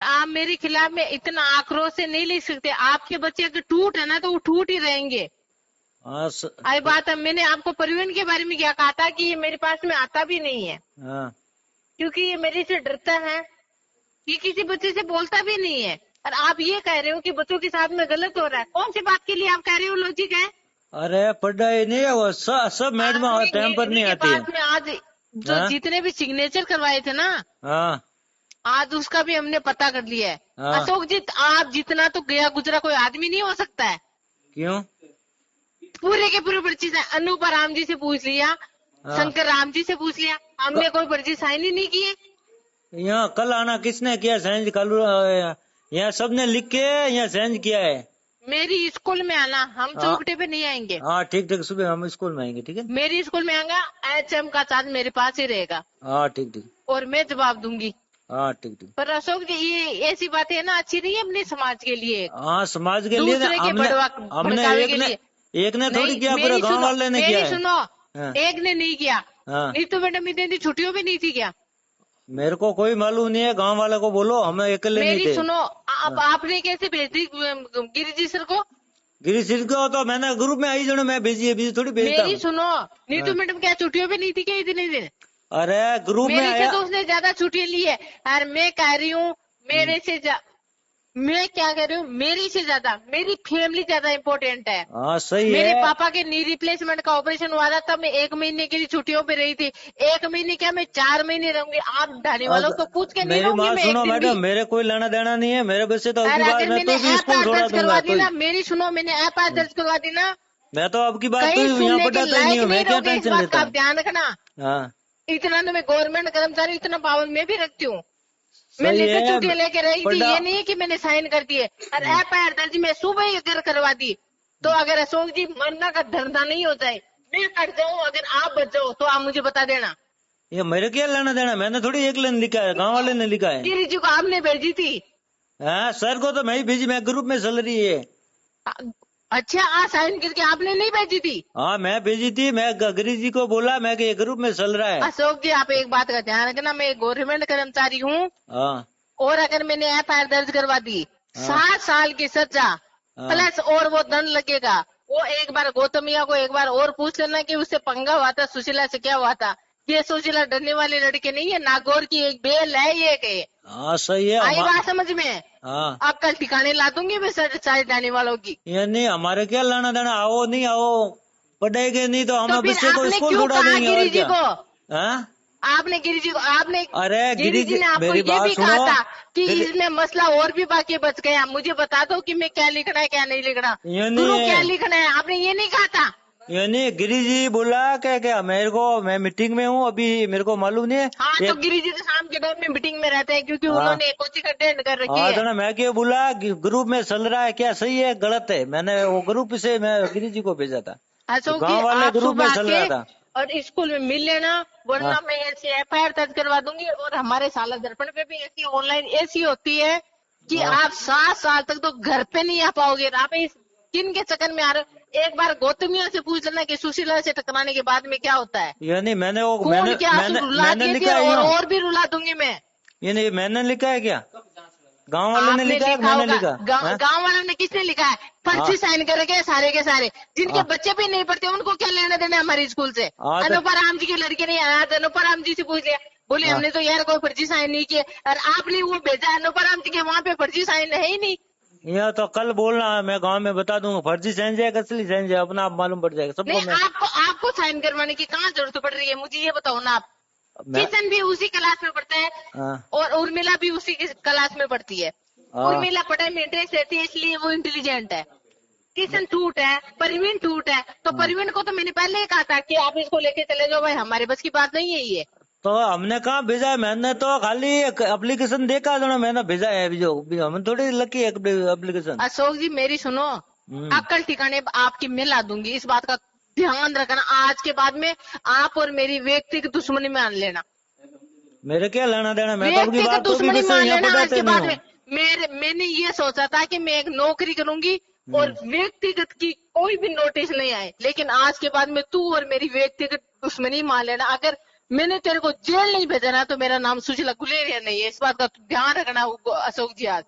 आप मेरे खिलाफ में इतना आक्रोश से नहीं लिख सकते। आपके बच्चे अगर टूट है ना तो वो टूट ही रहेंगे। हाँ आई बात है, मैंने आपको परवीन के बारे में क्या कहा था कि ये मेरे पास में आता भी नहीं है, हाँ क्योंकि ये मेरे से डरता है, ये किसी बच्चे से बोलता भी नहीं है। और आप ये कह रहे हो कि बच्चों के साथ में गलत हो रहा है, कौन सी बात के लिए आप कह रहे हो लॉजिक है? अरे पढ़ाई नहीं है वो सब मैडम टाइम पर नहीं के आती है। पास में आज जो हाँ जितने भी सिग्नेचर करवाए थे ना, हाँ आज उसका भी हमने पता कर लिया है। हाँ। अशोक जी, आप जितना तो गया गुजरा कोई आदमी नहीं हो सकता है। क्यों? पूरे के पूरे पर्ची अनूपा राम जी से पूछ लिया, हाँ। शंकर राम जी से पूछ लिया, हमने कोई पर्ची साइन ही नहीं किए। यहाँ कल आना किसने किया साइन? कल यहाँ सबने लिख के यहाँ साइन किया है। मेरी स्कूल में आना, हम चौकटे पे नहीं आएंगे। हाँ ठीक ठीक, सुबह हम स्कूल में आएंगे, ठीक है। मेरी स्कूल में आएगा, HM का चार्ज मेरे पास ही रहेगा। हाँ ठीक ठीक। और मैं जवाब दूंगी। हाँ ठीक ठीक। पर अशोक जी, ये ऐसी बातें है ना, अच्छी नहीं है अपने समाज के लिए। हाँ समाज के लिए दूसरे के हमने भड़कावे के लिए एक ने थोड़ी नहीं। किया, पूरे गांव वाले ने किया मेरी है। सुनो, हाँ। एक ने नहीं किया। हाँ। नीतू मैडम इतनी दिन छुट्टियों में नहीं थी क्या? मेरे को कोई मालूम नहीं है, गांव वाले को बोलो, हम अकेले नहीं मेरी थे। सुनो, आपने कैसे भेज दी गिरिजी जी सर को? गिरी सिंह को तो मैंने ग्रुप में आई जो मैं भेजी है, बीजी थोड़ी भेजता मेरी हूँ। सुनो, नीतू मैडम क्या छुट्टियों पे नहीं थी क्या इतने दिन? अरे ग्रुप में मेरे से आया। तो उसने ज्यादा छुट्टी ली है। और मैं कह रही हूँ, मेरे से मैं क्या कह रही हूँ, मेरी से ज्यादा मेरी फैमिली ज्यादा इम्पोर्टेंट है। हाँ सही है। मेरे पापा के नी रिप्लेसमेंट का ऑपरेशन हुआ था, तब मैं 1 महीने के लिए छुट्टियों पे रही थी। 1 महीने क्या, मैं 4 महीने रहूंगी। आप ढानी वालों को पूछ के नहीं मेरी रहूंगी बात मैं सुनो एक दिन मैडम, भी। मेरे कोई लेना देना नहीं है, मेरे बच्चे तो अबकी और बार अगर मैं मैंने तो भी स्कूल FIR छोड़ा दर्ज दूंगा। करवा दी तो ना, मेरी सुनो, मैंने FIR दर्ज करवा दी ना, मैं तो अब की बात तो कहीं यहाँ सुनने के पढ़ाता ही नहीं लायक हूँ, नहीं मैं क्या रहोगे। इस टेंशन बात लेता का आप हूँ। ध्यान रखना। हाँ इतना तो मैं गवर्नमेंट कर्मचारी, इतना पावन मैं भी रखती हूँ। मैं सही लेकर है। छुट्टी लेके रही थी, ये नहीं है कि मैंने साइन कर दिए। और FIR दर्ज मैं सुबह ही अगर करवा दी, तो अगर अशोक जी मरना का धरना नहीं होता है, मैं कट जाऊँ, अगर आप बच जाओ तो आप मुझे बता देना। ये मेरे क्या लेना देना, मैंने थोड़ी एक लाइन लिखा है, गांव वाले ने लिखा है। गिरी जी को आपने भेजी थी। हाँ सर को तो मैं ही भेजी, मैं ग्रुप में चल रही है। अच्छा, साइन करके आपने नहीं भेजी थी? हाँ मैं भेजी थी, मैं गिरी जी को बोला मैं कि ये ग्रुप में चल रहा है। अशोक जी, आप एक बात का ध्यान रखना, मैं गवर्नमेंट कर्मचारी हूँ। हाँ और अगर मैंने FIR दर्ज करवा दी, 7 साल की सजा प्लस और वो दंड लगेगा। वो एक बार गौतमिया को एक बार और पूछ लेना कि उससे पंगा हुआ था, सुशीला से क्या हुआ था। ये सुशीला डरने वाले लड़के नहीं है, नागौर की एक बेल है ये के। हाँ सही है। आई बात समझ में? हाँ आप कल ठिकाने ला दूंगी मैं सारे जाने वालों की। ये नहीं, हमारे क्या लेना देना, आओ नहीं आओ, पढ़ेगा नहीं तो हम तो फिर बच्चे को आपने स्कूल क्यों छोड़ा कहा देंगे गिरी और जी क्या। को? हाँ आपने गिरी जी को, आपने अरे गिरी जी ने आपको मेरी ये बात भी कहा सुनो। था कि गिरी- इसमें मसला और भी बाकी बच गया, मुझे बता दो कि मैं क्या लिखना है क्या नहीं लिखना, ये नहीं गुरु है। क्या लिखना है, आपने ये नहीं कहा था? यानी गिरी जी बोला क्या मेरे को, मैं मीटिंग में हूँ अभी, मेरे को मालूम नहीं है। हाँ, तो गिरी जी तो शाम के टाइम में मीटिंग में रहते हैं, क्योंकि उन्होंने कोचिंग अटेंड कर रखी है। हाँ मैं क्या बोला, ग्रुप में चल रहा है, क्या सही है गलत है, मैंने वो ग्रुप से मैं गिरी जी को भेजा था, तो अशोक जी, गाँव वाले आप ग्रुप में सुबह चल रहा था। और स्कूल में मिल लेना, वरना हाँ। मैं ऐसे FIR दर्ज करवा दूंगी। और हमारे साला दर्पण पे भी ऐसी ऑनलाइन ऐसी होती है कि आप 7 साल तक तो घर पे नहीं आ पाओगे। आप इस किन के चक्कर में आ रहे हो? एक बार गौतमिया से पूछ लेना कि सुशीला से टकराने के बाद में क्या होता है। यानी मैंने वो खून के आंसू रुला मैंने दिए लिखा थे, है और भी रुला दूंगी मैं। यानी मैंने लिखा है क्या, गांव वाले ने आपने लिखा है, लिखा मैंने होगा, लिखा? गांव वालों ने किसने लिखा है? पर्ची साइन कर रखे हैं सारे के सारे। जिनके हाँ। बच्चे भी नहीं पढ़ते उनको क्या लेना देना है हमारे स्कूल से? हाँ, तो- अनुपा राम जी के लड़के नहीं आया, तो अनुपा राम जी से पूछ लिया, बोले हाँ। हमने तो यार कोई पर्ची साइन नहीं किए। और आपने वो भेजा अनुपा राम जी के, वहाँ पे पर्ची साइन है ही नहीं। यह तो कल बोलना है, मैं गांव में बता दूंगा, फर्जी साइन जाएगा असली साइन जाएगा, अपना आप मालूम पड़ जाएगा सबको। नहीं, आपको साइन करवाने की कहाँ जरूरत पड़ रही है, मुझे ये बताओ ना आप। किशन भी उसी क्लास में पढ़ता है, हाँ। और उर्मिला भी उसी क्लास में पढ़ती है। हाँ। उर्मिला पढ़ाई में इंटरेस्ट रहती है, इसलिए वो इंटेलिजेंट है। किशन ठूट है, परवीन ठूट है, तो परवीन को तो मैंने पहले ही कहा था कि आप इसको लेके चले जाओ भाई, हमारे बस की बात नहीं है ये। तो हमने कहाँ भेजा है, मैंने तो खाली एप्लीकेशन देखा था ना, मैंने भेजा है जो, हमें थोड़ी लकी एप्लीकेशन। अशोक जी, मेरी सुनो, अक्ल ठिकाने आपकी मैं ला दूंगी, इस बात का ध्यान रखना। आज के बाद में आप और मेरी व्यक्तिगत दुश्मनी में आन लेना। मेरे क्या लेना देना, मैं तो आपकी व्यक्तिगत बात तो भी दुश्मनी में आन यहाँ लेना। आज पढ़ाते के नहीं बाद हूँ। में मैंने ये सोचा था कि मैं एक नौकरी करूंगी और व्यक्तिगत की कोई भी नोटिस नहीं आए, लेकिन आज के बाद में तू और मेरी व्यक्तिगत दुश्मनी मान लेना। अगर मैंने तेरे को जेल नहीं भेजा ना तो मेरा नाम सुशीला गुलेरिया नहीं है, इस बात का ध्यान रखना अशोक जी। आज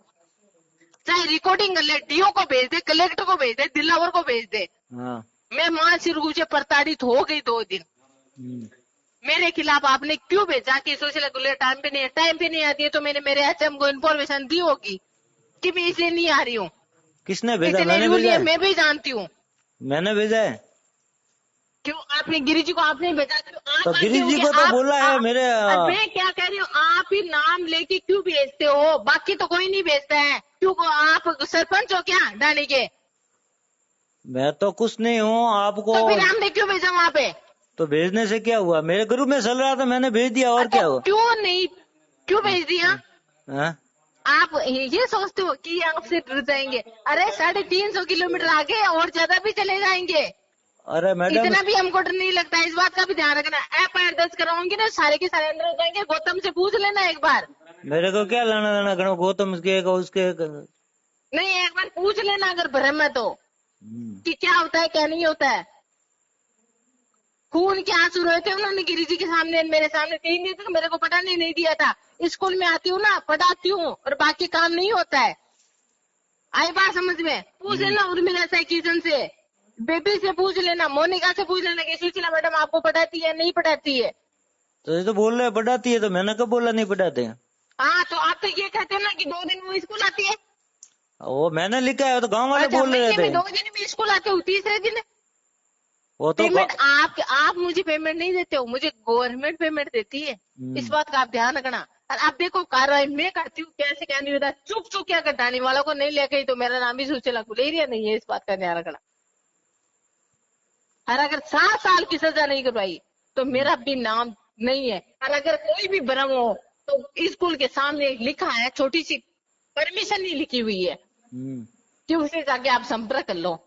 चाहे रिकॉर्डिंग कर ले, डीओ को भेज दे, कलेक्टर को भेज दे, दिलावर को भेज दे। हाँ। मैं मानसिक रूप से प्रताड़ित हो गई 2 दिन। मेरे खिलाफ आपने क्यों भेजा कि सुशीला गुलेरिया टाइम पे नहीं आती है, तो मैंने मेरे एचएम को इन्फॉर्मेशन दी होगी कि मैं इसलिए नहीं आ रही हूँ। किसने भेजा? इतने मैंने रूल भेजा है, है? मैं भी जानती हूँ। मैंने भेजा है? क्यों आपने गिरी जी को आपने भेजा? क्यों आप तो गिरीश जी को तो बोला है मेरे मैं क्या कह रही हूँ, आप ही नाम लेके क्यों भेजते हो? बाकी तो कोई नहीं भेजता है। क्यों आप सरपंच हो क्या डाणी के? मैं तो कुछ नहीं हूँ आपको। तो फिर हमने क्यों भेजा वहाँ पे? तो भेजने से क्या हुआ? मेरे ग्रुप में चल रहा था, मैंने भेज दिया, और क्या हुआ? क्यों भेज दिया? हाँ? आप ये सोचते हो कि आपसे डर जाएंगे? अरे 350 किलोमीटर आगे और ज्यादा भी चले जाएंगे। अरे मैडम, इतना भी हमको डर नहीं लगता है, इस बात का भी ध्यान रखना। एफआईआर दर्ज कराऊंगी ना, सारे के सारे अंदर हो जाएंगे। गौतम से पूछ लेना एक बार। मेरे को क्या लेना देना करो गौतम के उसके? नहीं, एक बार पूछ लेना अगर भ्रम है तो, कि क्या होता है क्या नहीं होता है। खून के आंसू रोए थे उन्होंने गिरी जी के सामने, मेरे सामने। 3 दिन तक मेरे को पढ़ाने नहीं दिया था। स्कूल में आती हूँ ना, पढ़ाती हूँ, और बाकी काम नहीं होता है। आई बात समझ में? पूछ लेना उर्मिला से, किशन से, बेबी से पूछ लेना, मोनिका से पूछ लेना कि सुशीला मैडम आपको पढ़ाती है नहीं पढ़ाती है। तो ये तो बोल रहे पढ़ाती है, तो मैंने कब बोला नहीं पढ़ाते हैं? हाँ, तो आप तो ये कहते हो ना कि 2 दिन वो स्कूल आती है। वो मैंने लिखा है, तो गांव वाले बोल रहे थे। 2 दिन में स्कूल आते हो, तीसरे दिन वो तो पेमेंट आप मुझे पेमेंट नहीं देते हो, मुझे गवर्नमेंट पेमेंट देती है। इस बात का आप ध्यान रखना। और आप देखो, कार्रवाई मैं करती हूँ, कैसे क्या नहीं होता। चुप क्या कटाने वालों को नहीं लेके, तो मेरा नाम भी सुशीला गुलेरिया नहीं है, इस बात का ध्यान रखना। और अगर 7 साल की सजा नहीं करवाई तो मेरा भी नाम नहीं है। और अगर कोई भी भ्रम हो तो स्कूल के सामने लिखा है, छोटी सी परमिशन नहीं लिखी हुई है कि उसे जाके आप संपर्क कर लो।